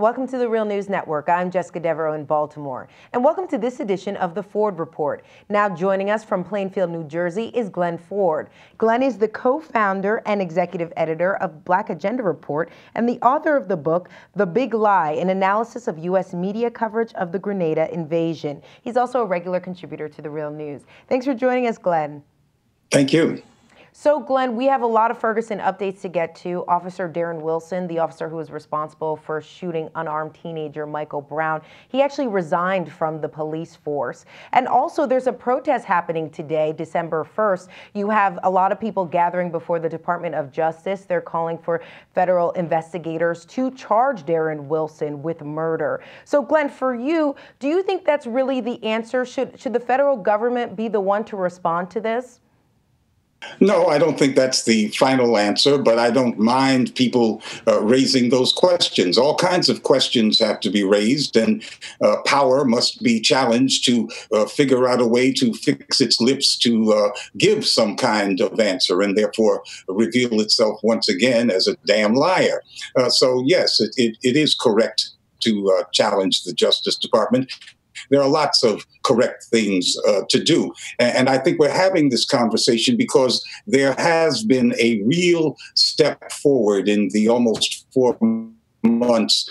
Welcome to the Real News Network. I'm Jessica Devereaux in Baltimore. And welcome to this edition of the Ford Report. Now joining us from Plainfield, New Jersey is Glen Ford. Glen is the co-founder and executive editor of Black Agenda Report and the author of the book, The Big Lie, an analysis of U.S. media coverage of the Grenada invasion. He's also a regular contributor to the Real News. Thanks for joining us, Glen. Thank you. So, Glen, we have a lot of Ferguson updates to get to. Officer Darren Wilson, the officer who was responsible for shooting unarmed teenager Michael Brown, he actually resigned from the police force. And also, there's a protest happening today, December 1st. You have a lot of people gathering before the Department of Justice. They're calling for federal investigators to charge Darren Wilson with murder. So, Glen, for you, do you think that's really the answer? Should the federal government be the one to respond to this? No, I don't think that's the final answer, but I don't mind people raising those questions. All kinds of questions have to be raised, and power must be challenged to figure out a way to fix its lips to give some kind of answer and therefore reveal itself once again as a damn liar. So, yes, it is correct to challenge the Justice Department. There are lots of correct things to do. And I think we're having this conversation because there has been a real step forward in the almost 4 months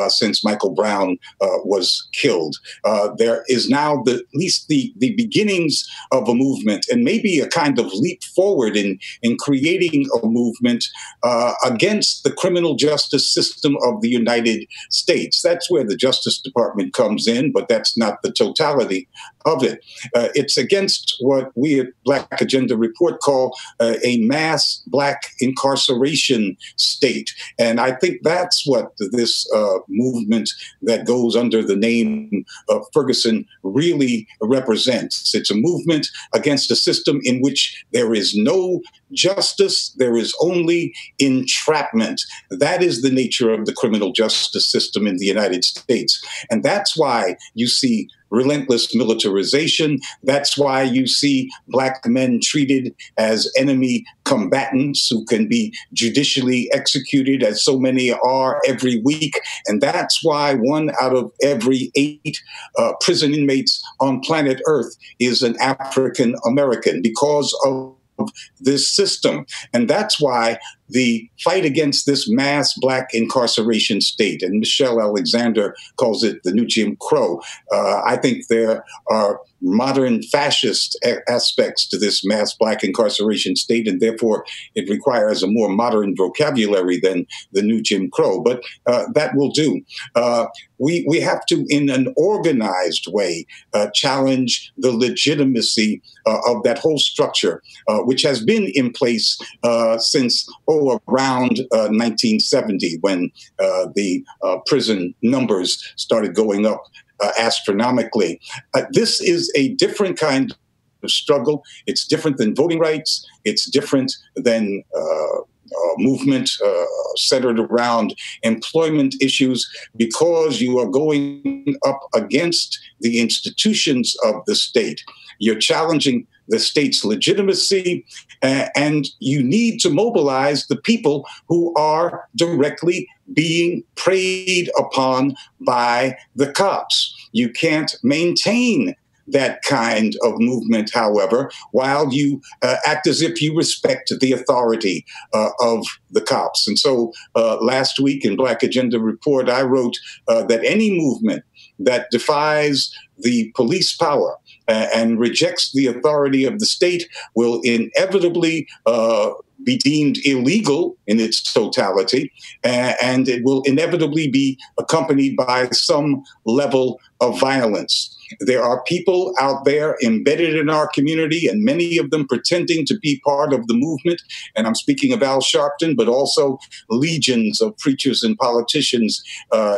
since Michael Brown was killed. There is now at least the beginnings of a movement, and maybe a kind of leap forward in creating a movement against the criminal justice system of the United States. That's where the Justice Department comes in, but that's not the totality of it. It's against what we at Black Agenda Report call a mass Black incarceration state. And I think that's what this movement that goes under the name of Ferguson really represents. It's a movement against a system in which there is no justice, there is only entrapment. That is the nature of the criminal justice system in the United States. And that's why you see relentless militarization. That's why you see Black men treated as enemy combatants who can be judicially executed, as so many are every week. And that's why 1 out of every 8 prison inmates on planet Earth is an African American, because of this system. And that's why the fight against this mass Black incarceration state, and Michelle Alexander calls it the new Jim Crow. I think there are modern fascist aspects to this mass Black incarceration state, and therefore it requires a more modern vocabulary than the new Jim Crow. But that will do. We have to, in an organized way, challenge the legitimacy of that whole structure, which has been in place since around 1970, when the prison numbers started going up astronomically. This is a different kind of struggle. It's different than voting rights. It's different than movement centered around employment issues, because you are going up against the institutions of the state. You're challenging the state's legitimacy, and you need to mobilize the people who are directly being preyed upon by the cops. You can't maintain that kind of movement, however, while you act as if you respect the authority of the cops. And so last week in Black Agenda Report, I wrote that any movement that defies the police power and rejects the authority of the state will inevitably be deemed illegal in its totality, and it will inevitably be accompanied by some level of violence. There are people out there embedded in our community, and many of them pretending to be part of the movement. And I'm speaking of Al Sharpton, but also legions of preachers and politicians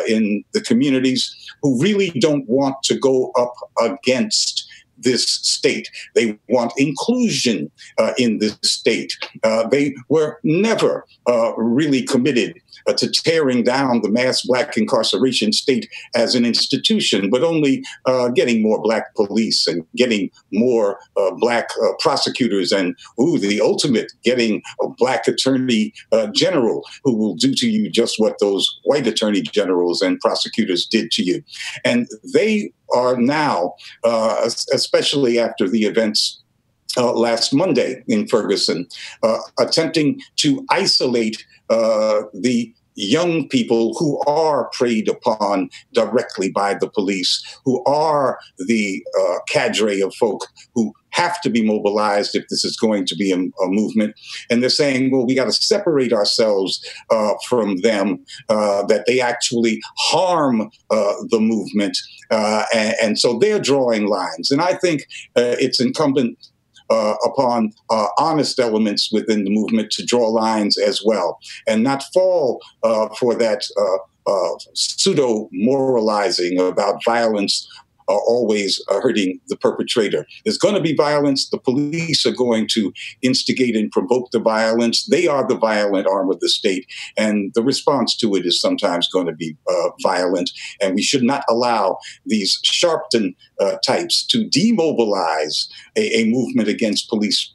in the communities who really don't want to go up against this state. They want inclusion in this state. They were never really committed to tearing down the mass black incarceration state as an institution, but only getting more black police and getting more black prosecutors, and the ultimate, getting a black attorney general who will do to you just what those white attorney generals and prosecutors did to you. And they are now, especially after the events last Monday in Ferguson, attempting to isolate the young people who are preyed upon directly by the police, who are the cadre of folk who have to be mobilized if this is going to be a movement. And they're saying, well, we got to separate ourselves from them, that they actually harm the movement. And so they're drawing lines. And I think it's incumbent upon honest elements within the movement to draw lines as well, and not fall for that pseudo-moralizing about violence always hurting the perpetrator. There's going to be violence. The police are going to instigate and provoke the violence. They are the violent arm of the state, and the response to it is sometimes going to be violent. And we should not allow these Sharpton types to demobilize a movement against police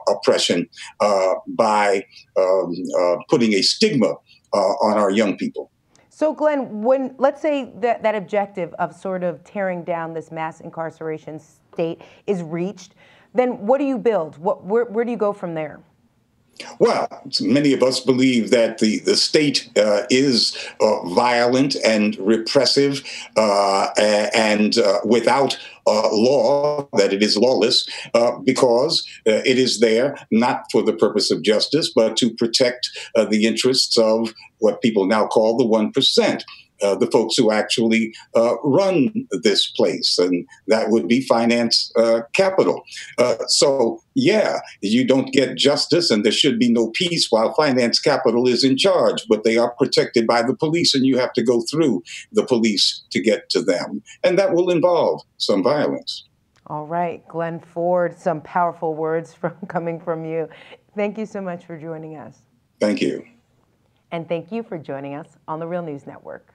oppression by putting a stigma on our young people. So, Glenn, when, let's say that objective of sort of tearing down this mass incarceration state is reached, then what do you build? Where do you go from there? Well, many of us believe that the state is violent and repressive and without law, that it is lawless, because it is there not for the purpose of justice, but to protect the interests of what people now call the 1%. The folks who actually run this place, and that would be finance capital. So, yeah, you don't get justice, and there should be no peace while finance capital is in charge, but they are protected by the police, and you have to go through the police to get to them. And that will involve some violence. All right, Glen Ford, some powerful words coming from you. Thank you so much for joining us. Thank you. And thank you for joining us on the Real News Network.